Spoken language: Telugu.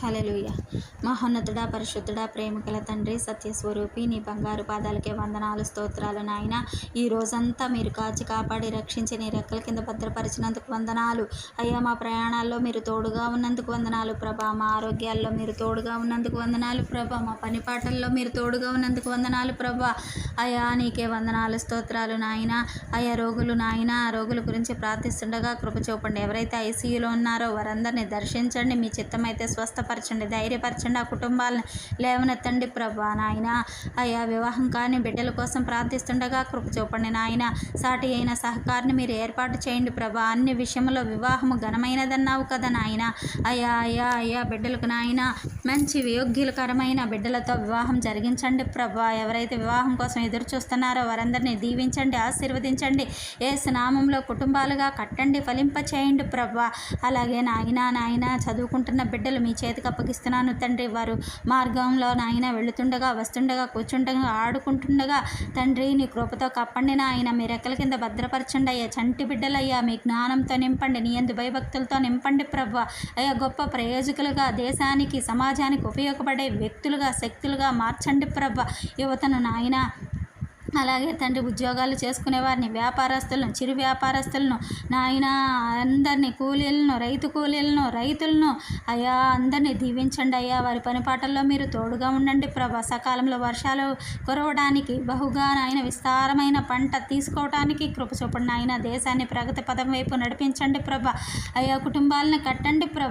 హల్లెలూయా. మహోన్నతుడా, పరిశుద్ధుడా, ప్రేమగల తండ్రి, సత్యస్వరూపి, నీ బంగారు పాదాలకే వందనాలు, స్తోత్రాలు నాయన. ఈ రోజంతా మీరు కాచి కాపాడి రక్షించి నీ రెక్కల కింద భద్రపరిచినందుకు వందనాలు అయ్యా. మా ప్రయాణాల్లో మీరు తోడుగా ఉన్నందుకు వందనాలు ప్రభా. మా ఆరోగ్యాల్లో మీరు తోడుగా ఉన్నందుకు వందనాలు ప్రభా. మా పని పాటల్లో మీరు తోడుగా ఉన్నందుకు వందనాలు ప్రభా. అయ్యా నీకే వందనాలు, స్తోత్రాలు నాయన. అయ్యా రోగులు నాయన, రోగుల గురించి ప్రార్థిస్తుండగా కృప చూపండి. ఎవరైతే ఐసీయూలో ఉన్నారో వారందరినీ దర్శించండి. మీ చిత్తమైతే స్వస్థపరచండి, ధైర్యపరచండి. ఆ కుటుంబాలను లేవనెత్తండి ప్రభా నాయన. అయ్యా వివాహం కాని బిడ్డల కోసం ప్రార్థిస్తుండగా కృప చూపండి నాయన. సాటి అయిన సహకారిని మీరు ఏర్పాటు చేయండి ప్రభా. అన్ని విషయంలో వివాహము ఘనమైనదన్నావు కదా నాయన. అయ్యా అయ్యా అయ్యా బిడ్డలకు నాయన మంచి యోగ్యులకరమైన బిడ్డలతో వివాహం జరిగించండి ప్రభా. ఎవరైతే వివాహం కోసం ఎదురు చూస్తున్నారో వారందరినీ దీవించండి, ఆశీర్వదించండి. యేసు నామంలో కుటుంబాలుగా కట్టండి, ఫలింప చేయండి ప్రభా. అలాగే నాయన చదువుకుంటున్న బిడ్డలు మీ చేతికి అప్పగిస్తున్నాను తండ్రి. వారు మార్గంలో నాయన వెళుతుండగా, వస్తుండగా, కూర్చుండగా, ఆడుకుంటుండగా తండ్రి నీ కృపతో కప్పండి నాయన. మీ రెక్కల కింద భద్రపరచండి అయ్యా. చంటి బిడ్డలయ్యా మీ జ్ఞానంతో నింపండి, నీ యందు భయభక్తులతో నింపండి ప్రభా. అయ్యా గొప్ప ప్రయోజకులుగా, దేశానికి సమాజానికి ఉపయోగపడే వ్యక్తులుగా, శక్తులుగా మార్చండి ప్రభా యువతను నాయన. అలాగే తండ్రి ఉద్యోగాలు చేసుకునే వారిని, వ్యాపారస్తులను, చిరు వ్యాపారస్తులను నాయన, అందరినీ కూలీలను, రైతులను అయ్యా అందరినీ దీవించండి అయ్యా. వారి పనిపాటల్లో మీరు తోడుగా ఉండండి ప్రభా. సకాలంలో వర్షాలు కురవడానికి, బహుగా నాయన విస్తారమైన పంట తీసుకోవడానికి కృప చూపండి నాయన. దేశాన్ని ప్రగతి పదం వైపు నడిపించండి ప్రభా. అయ్యా కుటుంబాలను కట్టండి ప్రభా.